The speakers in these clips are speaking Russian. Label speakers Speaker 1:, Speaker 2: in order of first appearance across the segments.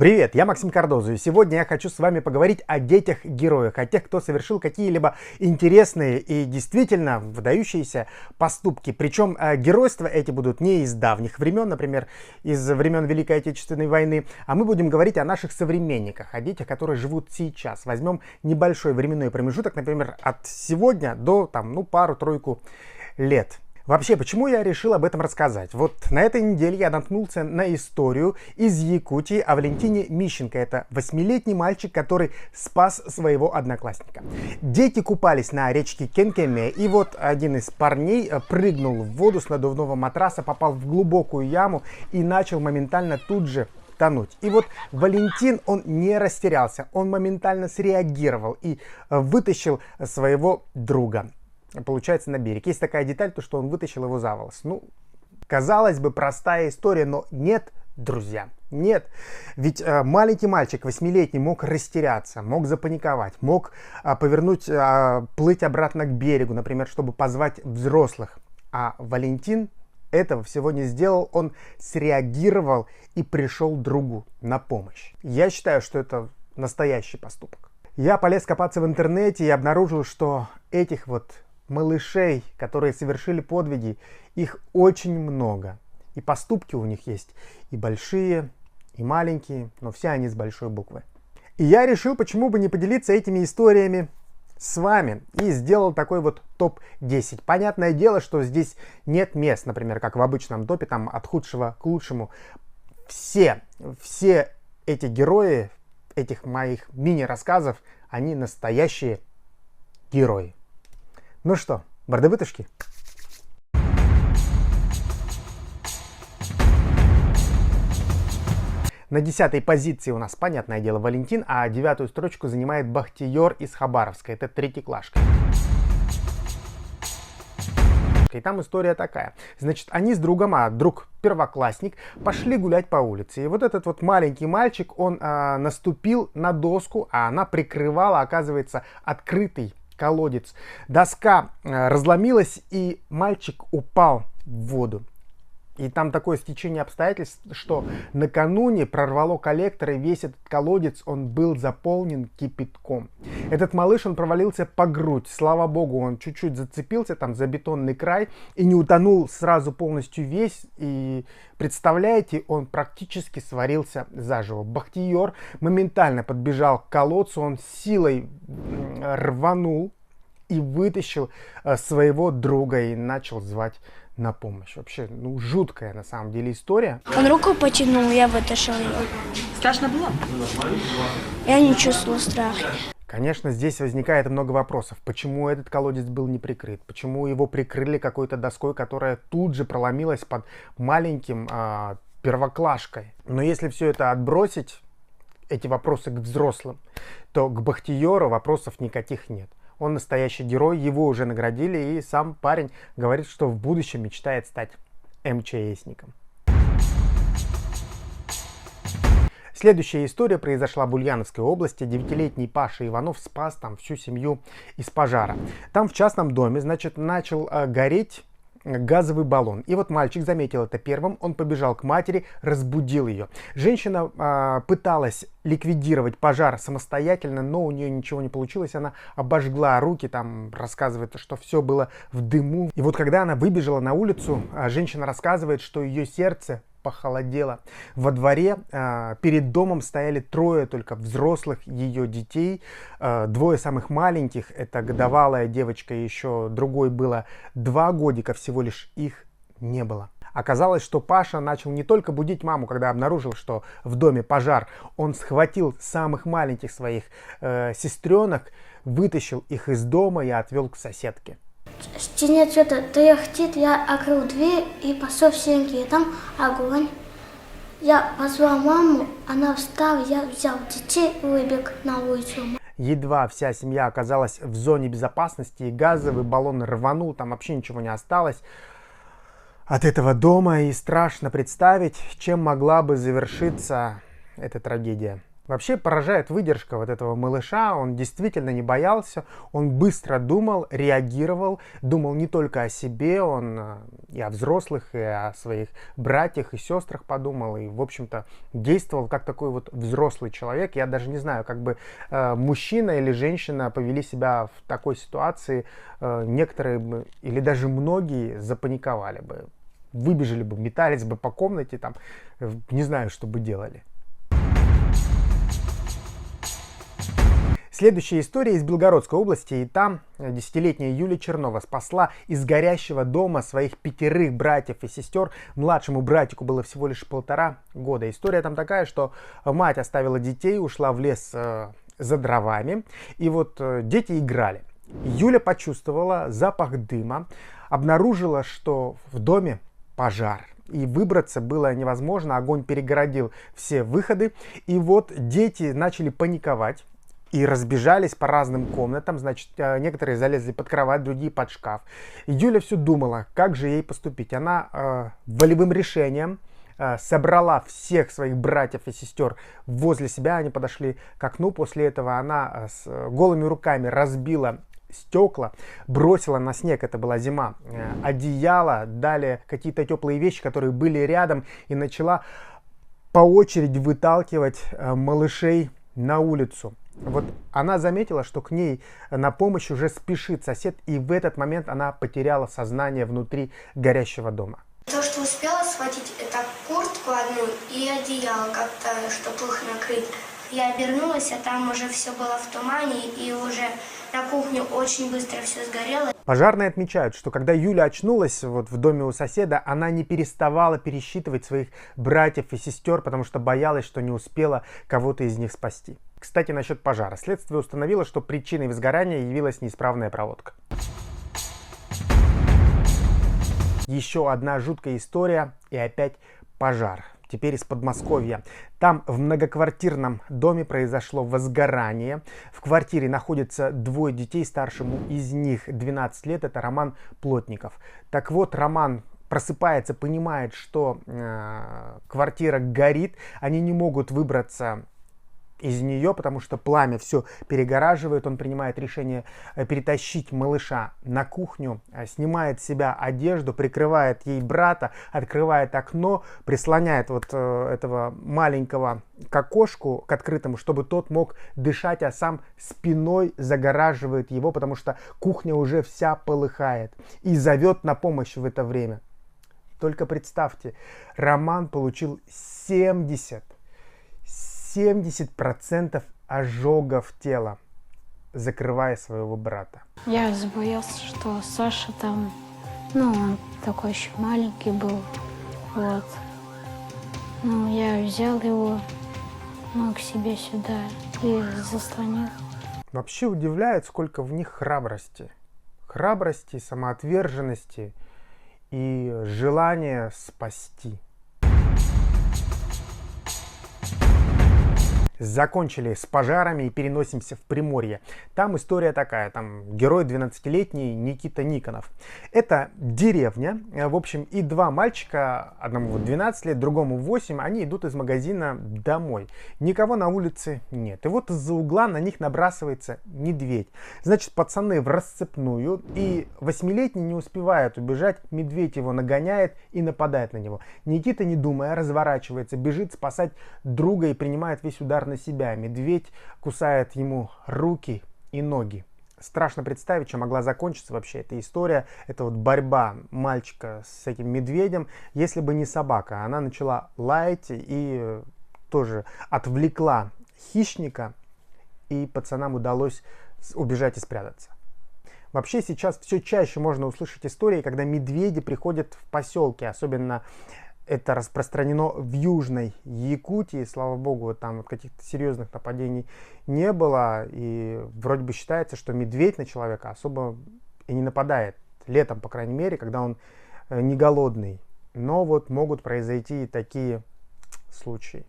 Speaker 1: Привет, я Максим Кардозу, и сегодня я хочу с вами поговорить о детях-героях, о тех, кто совершил какие-либо интересные и действительно выдающиеся поступки. Причем геройства эти будут не из давних времен, например, из времен Великой Отечественной войны, а мы будем говорить о наших современниках, о детях, которые живут сейчас. Возьмем небольшой временной промежуток, например, от сегодня до пару-тройку лет. Вообще, почему я решил об этом рассказать? Вот на этой неделе я наткнулся на историю из Якутии о Валентине Мищенко. Это 8-летний мальчик, который спас своего одноклассника. Дети купались на речке Кенкеме, и вот один из парней прыгнул в воду с надувного матраса, попал в глубокую яму и начал моментально тут же тонуть. И вот Валентин, он не растерялся, он моментально среагировал и вытащил своего друга. Получается, на берег. Есть такая деталь, то что он вытащил его за волос. Казалось бы, простая история, но нет, друзья, нет. Ведь маленький мальчик, 8-летний, мог растеряться, мог запаниковать, мог повернуть, плыть обратно к берегу, например, чтобы позвать взрослых. А Валентин этого всего не сделал, он среагировал и пришел другу на помощь. Я считаю, что это настоящий поступок. Я полез копаться в интернете и обнаружил, что этих вот малышей, которые совершили подвиги, их очень много. И поступки у них есть и большие, и маленькие, но все они с большой буквы. И я решил, почему бы не поделиться этими историями с вами. И сделал такой вот топ-10. Понятное дело, что здесь нет мест, например, как в обычном топе, там от худшего к лучшему. Все эти герои, этих моих мини-рассказов, они настоящие герои. Ну что, бардовытышки? На 10-й позиции у нас, понятное дело, Валентин, а 9-ю строчку занимает Бахтиер из Хабаровска. Это третьеклашка. И там история такая. Значит, они с другом, друг первоклассник, пошли гулять по улице. И вот этот вот маленький мальчик, он наступил на доску, а она прикрывала, оказывается, открытый колодец. Доска разломилась, и мальчик упал в воду. И там такое стечение обстоятельств, что накануне прорвало коллектор, и весь этот колодец, он был заполнен кипятком. Этот малыш, он провалился по грудь. Слава богу, он чуть-чуть зацепился там за бетонный край и не утонул сразу полностью весь. И представляете, он практически сварился заживо. Бахтиер моментально подбежал к колодцу, он силой рванул и вытащил своего друга и начал звать на помощь. Вообще, жуткая на самом деле история.
Speaker 2: Он руку потянул, я вытащил ее.
Speaker 3: Страшно было?
Speaker 2: Я не чувствовал страха.
Speaker 1: Конечно, здесь возникает много вопросов. Почему этот колодец был не прикрыт? Почему его прикрыли какой-то доской, которая тут же проломилась под маленьким первоклашкой? Но если все это отбросить, эти вопросы к взрослым, то к Бахтиеру вопросов никаких нет. Он настоящий герой, его уже наградили, и сам парень говорит, что в будущем мечтает стать МЧСником. Следующая история произошла в Ульяновской области. 9-летний Паша Иванов спас там всю семью из пожара. Там в частном доме, значит, начал гореть газовый баллон. И вот мальчик заметил это первым, он побежал к матери, разбудил ее. Женщина пыталась ликвидировать пожар самостоятельно, но у нее ничего не получилось. Она обожгла руки, там рассказывает, что все было в дыму. И вот когда она выбежала на улицу, женщина рассказывает, что ее сердце похолодело. Во дворе перед домом стояли трое только взрослых ее детей. Двое самых маленьких, это годовалая девочка, еще другой было 2 годика, всего лишь их не было. Оказалось, что Паша начал не только будить маму, когда обнаружил, что в доме пожар. Он схватил самых маленьких своих сестренок, вытащил их из дома и отвел к соседке.
Speaker 2: В стене что-то тряхтит, я открыл дверь и пошел в сеньки, там огонь. Я позвал маму, она встала, я взял детей, выбег на улицу.
Speaker 1: Едва вся семья оказалась в зоне безопасности, и газовый баллон рванул, там вообще ничего не осталось от этого дома, и страшно представить, чем могла бы завершиться эта трагедия. Вообще поражает выдержка вот этого малыша, он действительно не боялся, он быстро думал, реагировал, думал не только о себе, он и о взрослых, и о своих братьях и сестрах подумал, и, в общем-то, действовал как такой вот взрослый человек. Я даже не знаю, как бы мужчина или женщина повели себя в такой ситуации, некоторые бы, или даже многие запаниковали бы, выбежали бы, метались бы по комнате, там, не знаю, что бы делали. Следующая история из Белгородской области, и там 10-летняя Юлия Чернова спасла из горящего дома своих 5 братьев и сестер. Младшему братику было всего лишь 1,5 года. История там такая, что мать оставила детей, ушла в лес за дровами, и вот дети играли. Юля почувствовала запах дыма, обнаружила, что в доме пожар. И выбраться было невозможно, огонь перегородил все выходы, и вот дети начали паниковать и разбежались по разным комнатам, значит, некоторые залезли под кровать, другие под шкаф. И Юля все думала, как же ей поступить. Она волевым решением собрала всех своих братьев и сестер возле себя, они подошли к окну, после этого она с голыми руками разбила стекла, бросила на снег, это была зима, одеяло, далее какие-то теплые вещи, которые были рядом, и начала по очереди выталкивать малышей на улицу. Вот она заметила, что к ней на помощь уже спешит сосед, и в этот момент она потеряла сознание внутри горящего дома.
Speaker 3: То, что успела схватить, это куртку одну и одеяло как-то, чтобы их накрыть. Я обернулась, а там уже все было в тумане, и уже на кухне очень быстро все сгорело.
Speaker 1: Пожарные отмечают, что когда Юля очнулась вот в доме у соседа, она не переставала пересчитывать своих братьев и сестер, потому что боялась, что не успела кого-то из них спасти. Кстати, насчет пожара. Следствие установило, что причиной возгорания явилась неисправная проводка. Еще одна жуткая история, и опять пожар. Теперь из Подмосковья. Там в многоквартирном доме произошло возгорание. В квартире находится 2 детей, старшему из них 12 лет. Это Роман Плотников. Так вот, Роман просыпается, понимает, что квартира горит. Они не могут выбраться из нее, потому что пламя все перегораживает. Он принимает решение перетащить малыша на кухню, снимает с себя одежду, прикрывает ей брата, открывает окно, прислоняет вот этого маленького к окошку, к открытому, чтобы тот мог дышать, а сам спиной загораживает его, потому что кухня уже вся полыхает, и зовет на помощь в это время. Только представьте, Роман получил 70% ожогов тела, закрывая своего брата.
Speaker 4: Я забоялся, что Саша там, он такой еще маленький был, вот. Я взял его, к себе сюда и заслонил.
Speaker 1: Вообще удивляет, сколько в них храбрости. Храбрости, самоотверженности и желания спасти. Закончили с пожарами и переносимся в Приморье. Там история такая, там герой 12-летний Никита Никонов. Это деревня, в общем, и 2 мальчика, одному 12 лет, другому 8, они идут из магазина домой. Никого на улице нет. И вот из-за угла на них набрасывается медведь. Значит, пацаны в расцепную, и 8-летний не успевает убежать, медведь его нагоняет и нападает на него. Никита, не думая, разворачивается, бежит спасать друга и принимает весь удар на себя. Медведь кусает ему руки и ноги. Страшно представить, чем могла закончиться вообще эта история. Это вот борьба мальчика с этим медведем. Если бы не собака, она начала лаять и тоже отвлекла хищника, и пацанам удалось убежать и спрятаться. Вообще сейчас все чаще можно услышать истории, когда медведи приходят в поселки, особенно это распространено в Южной Якутии. Слава богу, там вот каких-то серьезных нападений не было. И вроде бы считается, что медведь на человека особо и не нападает. Летом, по крайней мере, когда он не голодный. Но вот могут произойти и такие случаи.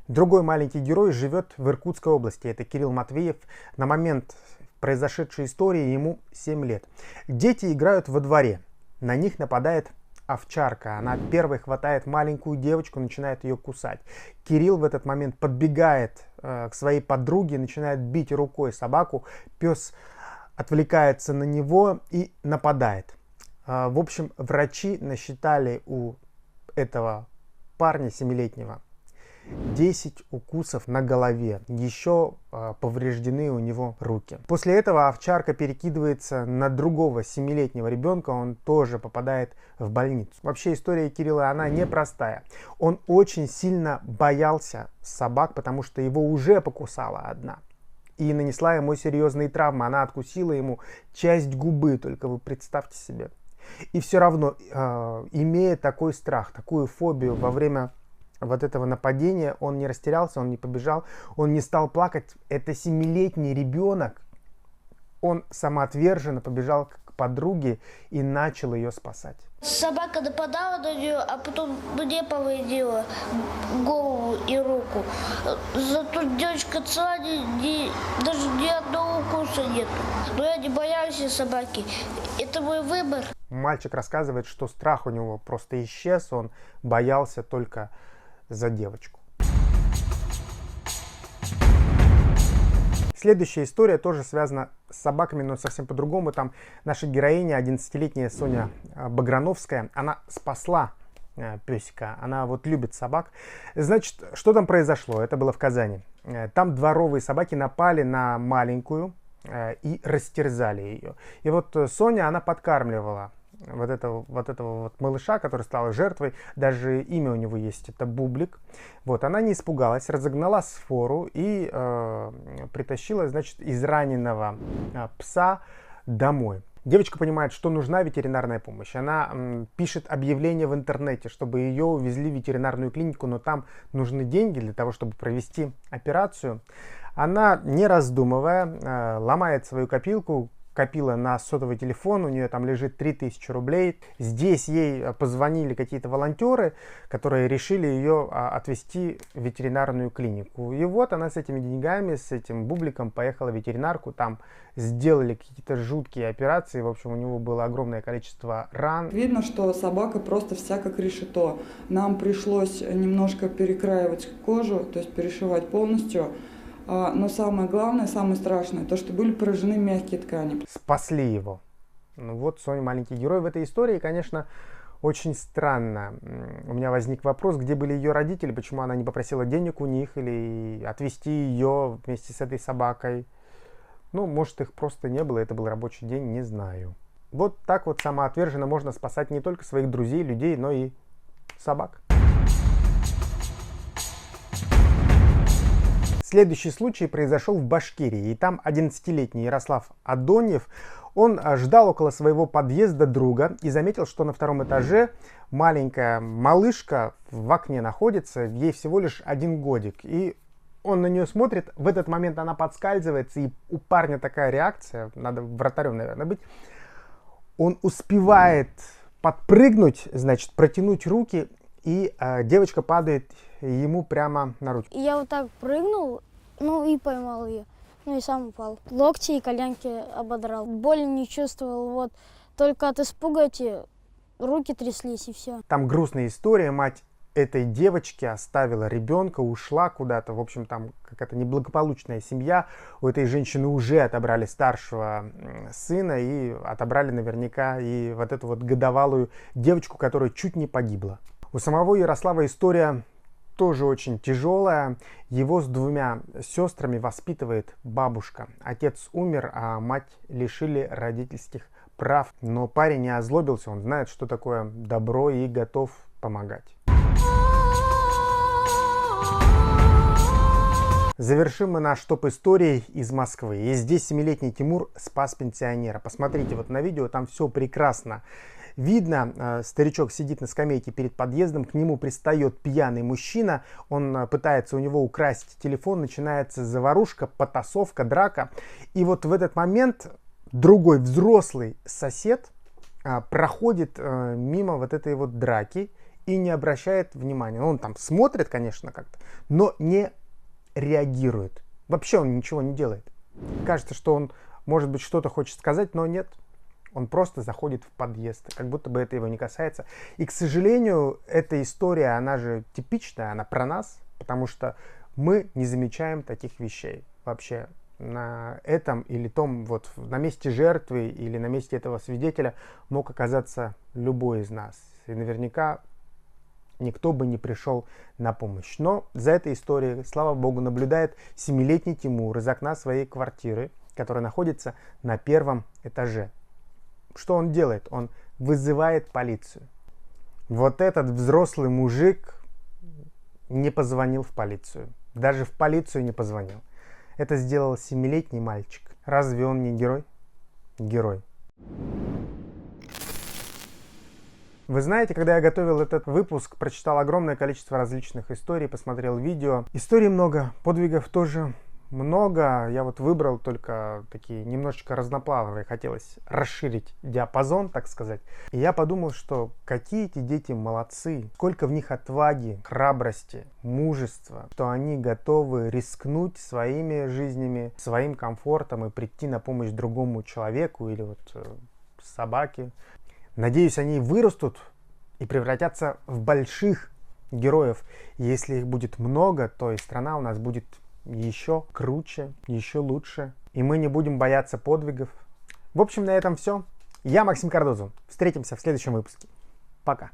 Speaker 1: Другой маленький герой живет в Иркутской области. Это Кирилл Матвеев. На момент произошедшей истории ему 7 лет. Дети играют во дворе. На них нападает овчарка. Она первой хватает маленькую девочку, начинает ее кусать. Кирилл в этот момент подбегает к своей подруге, начинает бить рукой собаку. Пес отвлекается на него и нападает. В общем, врачи насчитали у этого парня 7-летнего 10 укусов на голове. Еще повреждены у него руки. После этого овчарка перекидывается на другого 7-летнего ребенка. Он тоже попадает в больницу. Вообще история Кирилла, она непростая. Он очень сильно боялся собак, потому что его уже покусала одна. И нанесла ему серьезные травмы. Она откусила ему часть губы. Только вы представьте себе. И все равно, имея такой страх, такую фобию во время вот этого нападения, он не растерялся, он не побежал, он не стал плакать. Это 7-летний ребенок. Он самоотверженно побежал к подруге и начал ее спасать.
Speaker 5: Собака нападала на нее, а потом мне повредила голову и руку. Зато девочка цела, даже ни одного укуса нет. Но я не боялась собаки. Это мой выбор.
Speaker 1: Мальчик рассказывает, что страх у него просто исчез, он боялся только за девочку. Следующая история тоже связана с собаками, но совсем по-другому. Там наша героиня, 11-летняя Соня Баграновская, она спасла песика. Она вот любит собак. Значит, что там произошло? Это было в Казани. Там дворовые собаки напали на маленькую и растерзали ее. И вот Соня, она подкармливала вот этого малыша, который стал жертвой. Даже имя у него есть, это Бублик. Вот, она не испугалась, разогнала свору и притащила, значит, израненного пса домой. Девочка понимает, что нужна ветеринарная помощь. Она пишет объявление в интернете, чтобы ее увезли в ветеринарную клинику, но там нужны деньги для того, чтобы провести операцию. Она, не раздумывая, ломает свою копилку, копила на сотовый телефон, у нее там лежит 3000 рублей. Здесь ей позвонили какие-то волонтеры, которые решили ее отвезти в ветеринарную клинику. И вот она с этими деньгами, с этим Бубликом поехала в ветеринарку, там сделали какие-то жуткие операции, в общем, у него было огромное количество ран.
Speaker 6: Видно, что собака просто вся как решето. Нам пришлось немножко перекраивать кожу, то есть перешивать полностью. Но самое главное, самое страшное, то, что были поражены мягкие ткани.
Speaker 1: Спасли его. Ну вот Соня маленький герой в этой истории. Конечно, очень странно. У меня возник вопрос, где были ее родители, почему она не попросила денег у них или отвезти ее вместе с этой собакой. Ну, может, их просто не было, это был рабочий день, не знаю. Вот так вот самоотверженно можно спасать не только своих друзей, людей, но и собак. Следующий случай произошел в Башкирии, и там 11-летний Ярослав Адоньев, он ждал около своего подъезда друга и заметил, что на втором этаже маленькая малышка в окне находится, ей всего лишь 1 годик, и он на нее смотрит, в этот момент она подскальзывается, и у парня такая реакция, надо вратарем, наверное, быть, он успевает подпрыгнуть, значит, протянуть руки, и девочка падает ему прямо на ручку.
Speaker 4: Я вот так прыгнул, ну и поймал ее, ну и сам упал. Локти и коленки ободрал. Боли не чувствовал, вот. Только от испуга эти руки тряслись и все.
Speaker 1: Там грустная история, мать этой девочки оставила ребенка, ушла куда-то. В общем, там какая-то неблагополучная семья. У этой женщины уже отобрали старшего сына и отобрали наверняка и вот эту вот годовалую девочку, которая чуть не погибла. У самого Ярослава история тоже очень тяжелая. Его с 2 сестрами воспитывает бабушка. Отец умер, а мать лишили родительских прав. Но парень не озлобился, он знает, что такое добро и готов помогать. Завершим мы наш топ историй из Москвы. И здесь 7-летний Тимур спас пенсионера. Посмотрите вот на видео, там все прекрасно видно. Старичок сидит на скамейке перед подъездом, к нему пристает пьяный мужчина. Он пытается у него украсть телефон, начинается заварушка, потасовка, драка. И вот в этот момент другой взрослый сосед проходит мимо вот этой вот драки и не обращает внимания. Он там смотрит, конечно, как-то, но не реагирует. Вообще он ничего не делает. Кажется, что он, может быть, что-то хочет сказать, но нет. Он просто заходит в подъезд, как будто бы это его не касается. И, к сожалению, эта история, она же типичная, она про нас, потому что мы не замечаем таких вещей вообще. На этом или том, вот на месте жертвы или на месте этого свидетеля мог оказаться любой из нас. И наверняка никто бы не пришел на помощь. Но за этой историей, слава богу, наблюдает 7-летний Тимур из окна своей квартиры, которая находится на 1-м этаже. Что он делает? Он вызывает полицию. Вот этот взрослый мужик не позвонил в полицию. Даже в полицию не позвонил. Это сделал 7-летний мальчик. Разве он не герой? Герой. Вы знаете, когда я готовил этот выпуск, прочитал огромное количество различных историй, посмотрел видео. Историй много, подвигов тоже много. Я вот выбрал только такие немножечко разноплановые. Хотелось расширить диапазон, так сказать. И я подумал, что какие эти дети молодцы. Сколько в них отваги, храбрости, мужества. Что они готовы рискнуть своими жизнями, своим комфортом и прийти на помощь другому человеку или вот собаке. Надеюсь, они вырастут и превратятся в больших героев. Если их будет много, то и страна у нас будет еще круче, еще лучше. И мы не будем бояться подвигов. В общем, на этом все. Я Максим Кардозу. Встретимся в следующем выпуске. Пока.